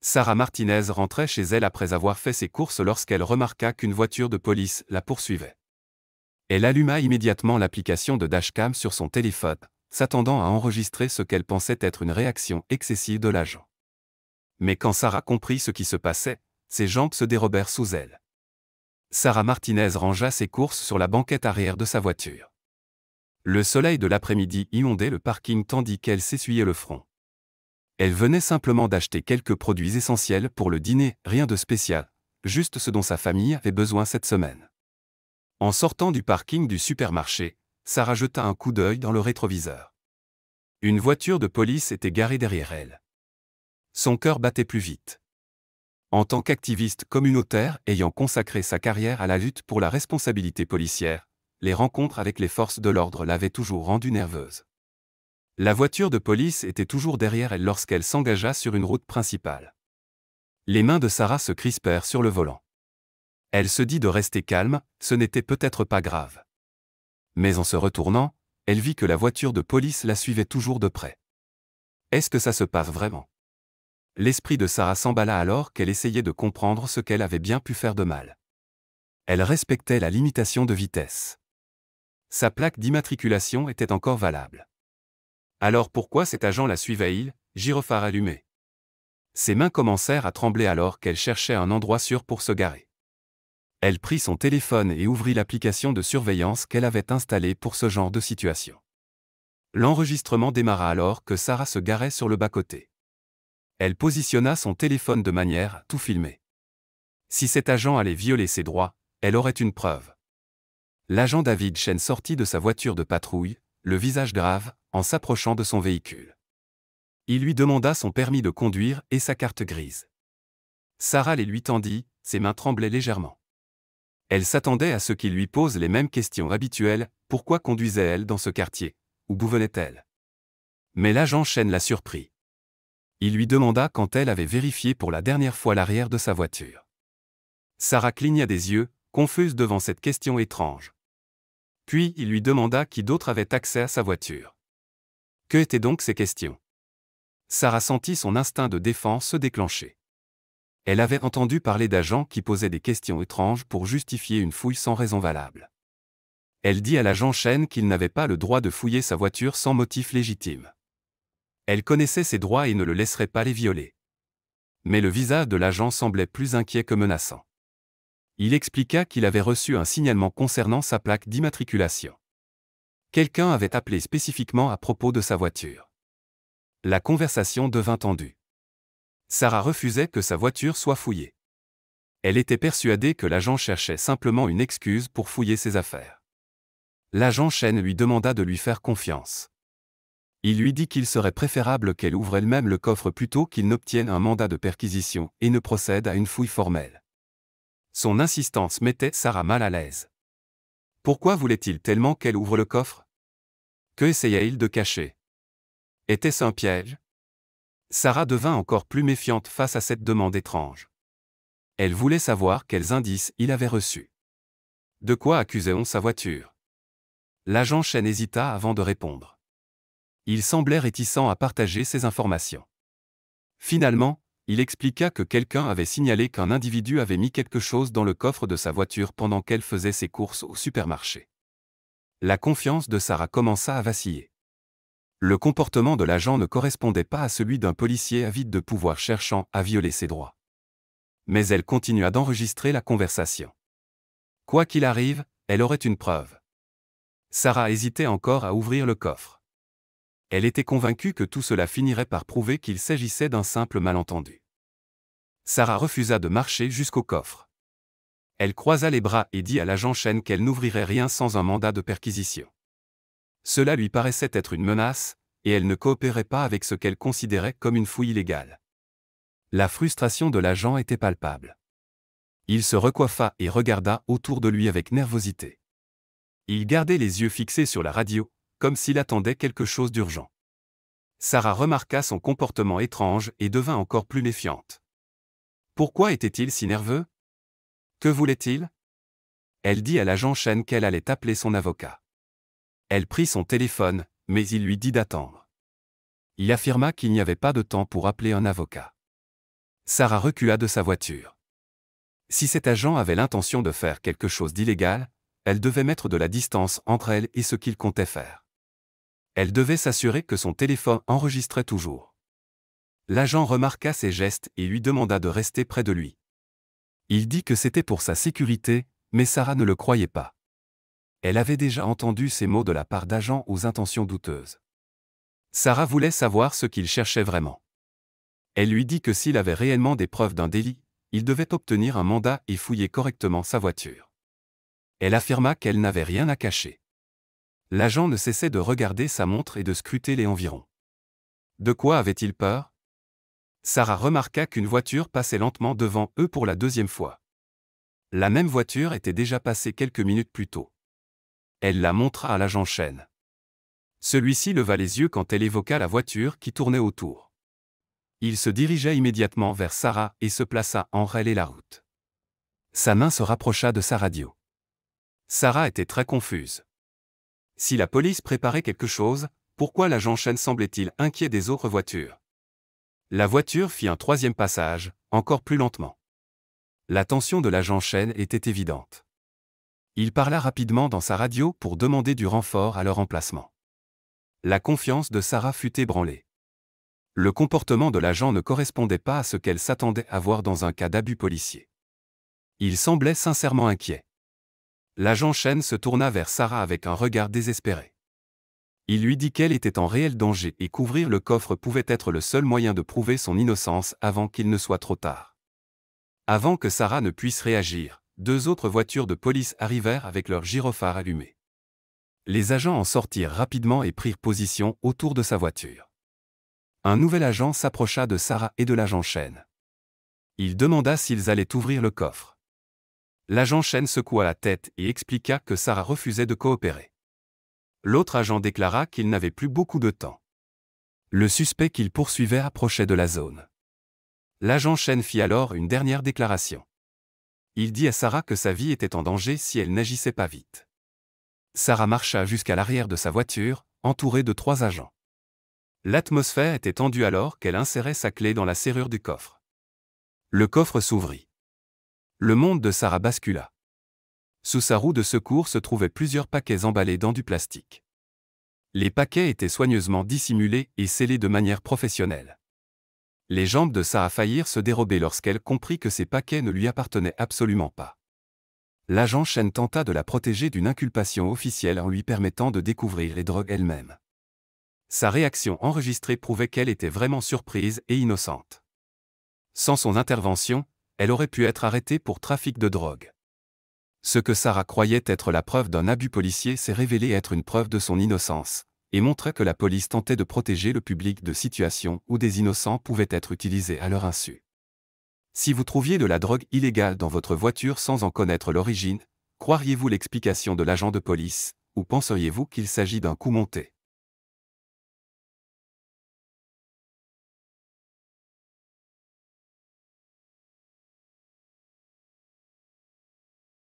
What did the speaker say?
Sarah Martinez rentrait chez elle après avoir fait ses courses lorsqu'elle remarqua qu'une voiture de police la poursuivait. Elle alluma immédiatement l'application de dashcam sur son téléphone, s'attendant à enregistrer ce qu'elle pensait être une réaction excessive de l'agent. Mais quand Sarah comprit ce qui se passait, ses jambes se dérobèrent sous elle. Sarah Martinez rangea ses courses sur la banquette arrière de sa voiture. Le soleil de l'après-midi inondait le parking tandis qu'elle s'essuyait le front. Elle venait simplement d'acheter quelques produits essentiels pour le dîner, rien de spécial, juste ce dont sa famille avait besoin cette semaine. En sortant du parking du supermarché, Sarah jeta un coup d'œil dans le rétroviseur. Une voiture de police était garée derrière elle. Son cœur battait plus vite. En tant qu'activiste communautaire ayant consacré sa carrière à la lutte pour la responsabilité policière, les rencontres avec les forces de l'ordre l'avaient toujours rendue nerveuse. La voiture de police était toujours derrière elle lorsqu'elle s'engagea sur une route principale. Les mains de Sarah se crispèrent sur le volant. Elle se dit de rester calme, ce n'était peut-être pas grave. Mais en se retournant, elle vit que la voiture de police la suivait toujours de près. Est-ce que ça se passe vraiment? L'esprit de Sarah s'emballa alors qu'elle essayait de comprendre ce qu'elle avait bien pu faire de mal. Elle respectait la limitation de vitesse. Sa plaque d'immatriculation était encore valable. Alors pourquoi cet agent la suivait-il, gyrophare allumé? Ses mains commencèrent à trembler alors qu'elle cherchait un endroit sûr pour se garer. Elle prit son téléphone et ouvrit l'application de surveillance qu'elle avait installée pour ce genre de situation. L'enregistrement démarra alors que Sarah se garait sur le bas-côté. Elle positionna son téléphone de manière à tout filmer. Si cet agent allait violer ses droits, elle aurait une preuve. L'agent David Chen sortit de sa voiture de patrouille, le visage grave, en s'approchant de son véhicule. Il lui demanda son permis de conduire et sa carte grise. Sarah les lui tendit, ses mains tremblaient légèrement. Elle s'attendait à ce qu'il lui pose les mêmes questions habituelles, pourquoi conduisait-elle dans ce quartier? Où venait-elle? Mais l'agent Chen la surprit. Il lui demanda quand elle avait vérifié pour la dernière fois l'arrière de sa voiture. Sarah cligna des yeux, confuse devant cette question étrange. Puis il lui demanda qui d'autre avait accès à sa voiture. Que étaient donc ces questions? Sarah sentit son instinct de défense se déclencher. Elle avait entendu parler d'agents qui posaient des questions étranges pour justifier une fouille sans raison valable. Elle dit à l'agent Chen qu'il n'avait pas le droit de fouiller sa voiture sans motif légitime. Elle connaissait ses droits et ne le laisserait pas les violer. Mais le visage de l'agent semblait plus inquiet que menaçant. Il expliqua qu'il avait reçu un signalement concernant sa plaque d'immatriculation. Quelqu'un avait appelé spécifiquement à propos de sa voiture. La conversation devint tendue. Sarah refusait que sa voiture soit fouillée. Elle était persuadée que l'agent cherchait simplement une excuse pour fouiller ses affaires. L'agent Chen lui demanda de lui faire confiance. Il lui dit qu'il serait préférable qu'elle ouvre elle-même le coffre plutôt qu'il n'obtienne un mandat de perquisition et ne procède à une fouille formelle. Son insistance mettait Sarah mal à l'aise. Pourquoi voulait-il tellement qu'elle ouvre le coffre? Que essayait-il de cacher? Était-ce un piège? Sarah devint encore plus méfiante face à cette demande étrange. Elle voulait savoir quels indices il avait reçus. De quoi accusait-on sa voiture? L'agent Chen hésita avant de répondre. Il semblait réticent à partager ces informations. Finalement, il expliqua que quelqu'un avait signalé qu'un individu avait mis quelque chose dans le coffre de sa voiture pendant qu'elle faisait ses courses au supermarché. La confiance de Sarah commença à vaciller. Le comportement de l'agent ne correspondait pas à celui d'un policier avide de pouvoir cherchant à violer ses droits. Mais elle continua d'enregistrer la conversation. Quoi qu'il arrive, elle aurait une preuve. Sarah hésitait encore à ouvrir le coffre. Elle était convaincue que tout cela finirait par prouver qu'il s'agissait d'un simple malentendu. Sarah refusa de marcher jusqu'au coffre. Elle croisa les bras et dit à l'agent Chen qu'elle n'ouvrirait rien sans un mandat de perquisition. Cela lui paraissait être une menace, et elle ne coopérait pas avec ce qu'elle considérait comme une fouille illégale. La frustration de l'agent était palpable. Il se recoiffa et regarda autour de lui avec nervosité. Il gardait les yeux fixés sur la radio, comme s'il attendait quelque chose d'urgent. Sarah remarqua son comportement étrange et devint encore plus méfiante. Pourquoi était-il si nerveux? Que voulait-il? Elle dit à l'agent Chen qu'elle allait appeler son avocat. Elle prit son téléphone, mais il lui dit d'attendre. Il affirma qu'il n'y avait pas de temps pour appeler un avocat. Sarah recula de sa voiture. Si cet agent avait l'intention de faire quelque chose d'illégal, elle devait mettre de la distance entre elle et ce qu'il comptait faire. Elle devait s'assurer que son téléphone enregistrait toujours. L'agent remarqua ses gestes et lui demanda de rester près de lui. Il dit que c'était pour sa sécurité, mais Sarah ne le croyait pas. Elle avait déjà entendu ces mots de la part d'agents aux intentions douteuses. Sarah voulait savoir ce qu'il cherchait vraiment. Elle lui dit que s'il avait réellement des preuves d'un délit, il devait obtenir un mandat et fouiller correctement sa voiture. Elle affirma qu'elle n'avait rien à cacher. L'agent ne cessait de regarder sa montre et de scruter les environs. De quoi avait-il peur? Sarah remarqua qu'une voiture passait lentement devant eux pour la deuxième fois. La même voiture était déjà passée quelques minutes plus tôt. Elle la montra à l'agent Chen. Celui-ci leva les yeux quand elle évoqua la voiture qui tournait autour. Il se dirigea immédiatement vers Sarah et se plaça entre elle et la route. Sa main se rapprocha de sa radio. Sarah était très confuse. Si la police préparait quelque chose, pourquoi l'agent Chen semblait-il inquiet des autres voitures? La voiture fit un troisième passage, encore plus lentement. L'attention de l'agent Chen était évidente. Il parla rapidement dans sa radio pour demander du renfort à leur emplacement. La confiance de Sarah fut ébranlée. Le comportement de l'agent ne correspondait pas à ce qu'elle s'attendait à voir dans un cas d'abus policier. Il semblait sincèrement inquiet. L'agent Chen se tourna vers Sarah avec un regard désespéré. Il lui dit qu'elle était en réel danger et qu'ouvrir le coffre pouvait être le seul moyen de prouver son innocence avant qu'il ne soit trop tard. Avant que Sarah ne puisse réagir, deux autres voitures de police arrivèrent avec leurs gyrophares allumés. Les agents en sortirent rapidement et prirent position autour de sa voiture. Un nouvel agent s'approcha de Sarah et de l'agent Chen. Il demanda s'ils allaient ouvrir le coffre. L'agent Chen secoua la tête et expliqua que Sarah refusait de coopérer. L'autre agent déclara qu'il n'avait plus beaucoup de temps. Le suspect qu'il poursuivait approchait de la zone. L'agent Chen fit alors une dernière déclaration. Il dit à Sarah que sa vie était en danger si elle n'agissait pas vite. Sarah marcha jusqu'à l'arrière de sa voiture, entourée de 3 agents. L'atmosphère était tendue alors qu'elle insérait sa clé dans la serrure du coffre. Le coffre s'ouvrit. Le monde de Sarah bascula. Sous sa roue de secours se trouvaient plusieurs paquets emballés dans du plastique. Les paquets étaient soigneusement dissimulés et scellés de manière professionnelle. Les jambes de Sarah faillirent se dérober lorsqu'elle comprit que ces paquets ne lui appartenaient absolument pas. L'agent Chen tenta de la protéger d'une inculpation officielle en lui permettant de découvrir les drogues elles-mêmes. Sa réaction enregistrée prouvait qu'elle était vraiment surprise et innocente. Sans son intervention, elle aurait pu être arrêtée pour trafic de drogue. Ce que Sarah croyait être la preuve d'un abus policier s'est révélé être une preuve de son innocence, et montrait que la police tentait de protéger le public de situations où des innocents pouvaient être utilisés à leur insu. Si vous trouviez de la drogue illégale dans votre voiture sans en connaître l'origine, croiriez-vous l'explication de l'agent de police, ou penseriez-vous qu'il s'agit d'un coup monté?